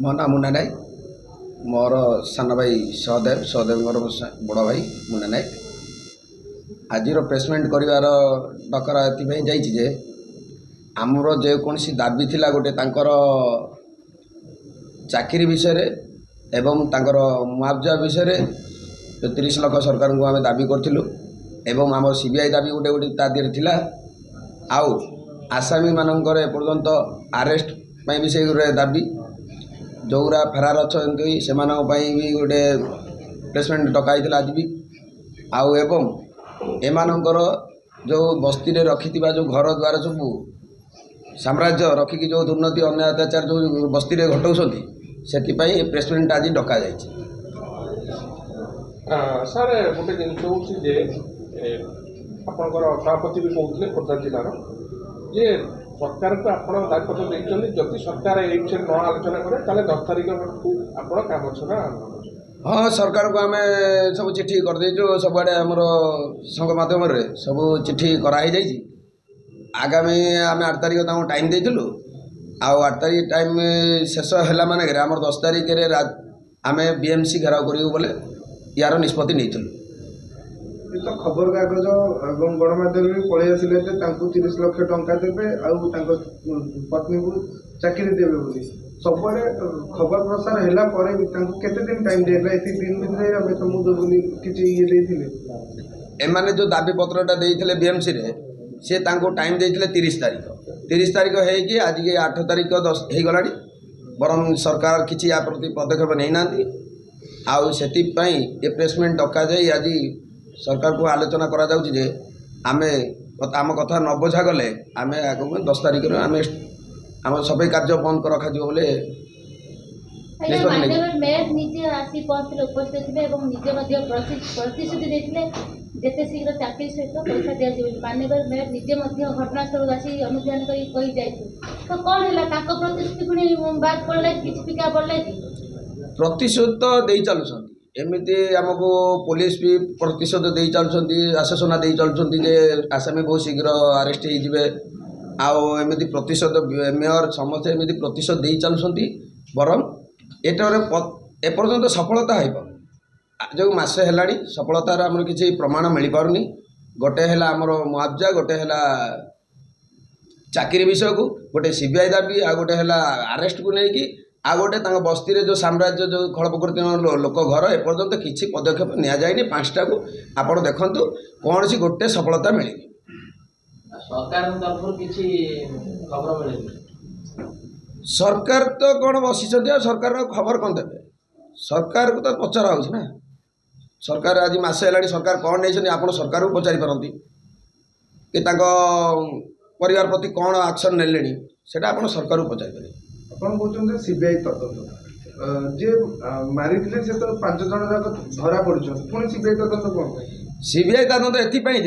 ମୋ ନାଁ ମୁନା ନାୟକ। मोर सान भाई सहदेव सहदेव बड़ भाई मुना नायक। आज प्रेसमेंट कर डकरा ये आमर जेकोसी दाबी थिला गोटे तांकर चाकरी विषय एवं तांकर मुआवजा विषय 30 लाख सरकार को आम दाबी करूँ एवं आम सीबीआई दाबी गोटे गोटे तादे थिला आउ आसामी मानकर एपर्यंत आरेस्ट भी से दाबी जोरा फेरार अच्छा से भी गोटे प्लेसमेंट डकाई आज भी आउ एवं एमानकर जो बस्ती रे रखि जो घर द्वार सब साम्राज्य रखिकी जो दुर्नीति अन्य अत्याचार जो बस्ती रे घटाऊँ से प्रेसमेंट आज डका सर गोटे जिन आपंकर सभापति भी कहते खोर्धा जिलार जे सरकार को आप दायित्व देखते जदि सरकार ये विषय न आलोचना करे 10 तारीख को आप काम छड़ा। हाँ सरकार को आम सब चिठी करदेचु सबुआड़े आमर संघ मध्यम सब चिठी कराई आगामी आम 8 तारीख टाइम देलु आउ 8 तारीख टाइम शेष है मानक आम 10 तारीख आम बीएमसी घेराव करूँ बोले यार निष्पत्ति नहीं तो खबर कागज और गणमाध्यम भी पलि आसिले 30 लाख टंका देवे पत्नी को चाकरी देवे बोली सबुआड़े खबर प्रसार है केते दिन टाइम दिया दिन भितर आम तुमको बोली किसी ये एमाने जो दाबी पत्रटा देते बीएमसी रे सी टाइम देते 30 तारीख है आज के 8 तारीख 10 हो गला बरं सरकार किसी या प्रति पदक्षेप नहीं ना आउ से प्रेसमेंट डका जाए आज सरकार को आलोचना करा जाउछि जे आमे आम कथा न बुझा गले आमे आगु 10 तारीख आम आम सब कार्य बंद कर रखा बोले मेयर निजे आसी पहुंचले उपस्थित थे और निजे प्रतिश्रुति देते जिते शीघ्र चाकरी सहित पैसा दिया माननीय मेयर निजे घटनास्थल आसी अनुध्यान कर तो कौन है प्रतिश्रुति पुणी बाद पड़े किसी फिका पड़े प्रतिशोध तो दे चलुछंती एमती आमको पुलिस भी प्रतिशोध दे चलुछंती आश्वासना दे चलुछंती जे आसामी बहुत शीघ्र अरेस्ट होइजिबे आमती प्रतिशोध मेयर समस्त एमती प्रतिशोध दे चलुछंती बरं एटारे एपर्यंत सफलता हो जो मासे हेलानी सफलतार आमर किसी प्रमाण मिल पारुनी गोटे है आमर मुआवजा गोटे है चाकरी विषय को गोटे सीबीआई दाबी आ गोटे है आरेस्ट को लेकिन आ गोटे बस्ती रे जो साम्राज्य जो खड़ प्रकृति लोक घर एपर्यंत किसी पदक्षेप नि जाए 5टा को आप देखु कौन सी गोटे सफलता मिले सरकार तो कौन बसी सरकार खबर कौन देवे सरकार को तो पचरा हो ना सरकार आज मसे है सरकार कौन नहीं आप सरकार को पचारि पारती कि परिवार प्रति कौन एक्शन ने से आप सरकार को पचारि पारे अपन कहते सीबीआई तदंत जे मारी से तो 5 जन जाक धरा पड़ पुणी सीबीआई तदंत कौन सीबीआई तदंत एथपाई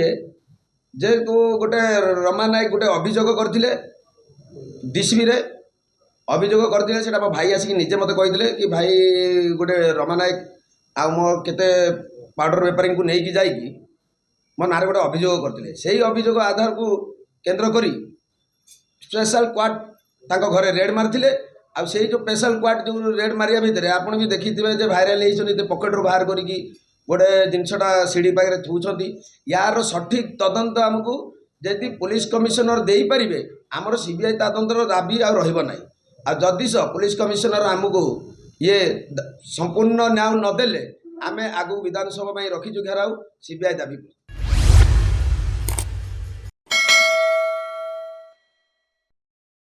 जे तू गोटे रमा नायक गोटे अभियोग करते डीसीबी रे अभियोग करते से मो भाई आसिक निजे मत कहते कि भाई गोटे रमा नायक आ मो केते पाउडर बेपारी को लेकिन जाकि मो ना गोटे अभियोग करते से अभियोग आधार को केन्द्र करी स्पेशल क्वाड तांको घरे रेड मारथिले आ से जो स्पेशल क्वाड जो रेड मारिया भितर आपण भी देखिथिबे जे भाइराल होइछन पकेट रो बाहर करिकी गोटे जिनसटा सीढ़ी पाखे थुचंती यार सठिक तदंत आमको यदि पुलिस कमिशनर दे पारिबे आमर सीबीआई तदंतर दाबी आ रहिबो नै आ जदि पुलिस कमिशनर आमको ये संपूर्ण न्याय नदेले आमे आगु विधानसभा रखीचु घेराऊ सीबीआई दाबी।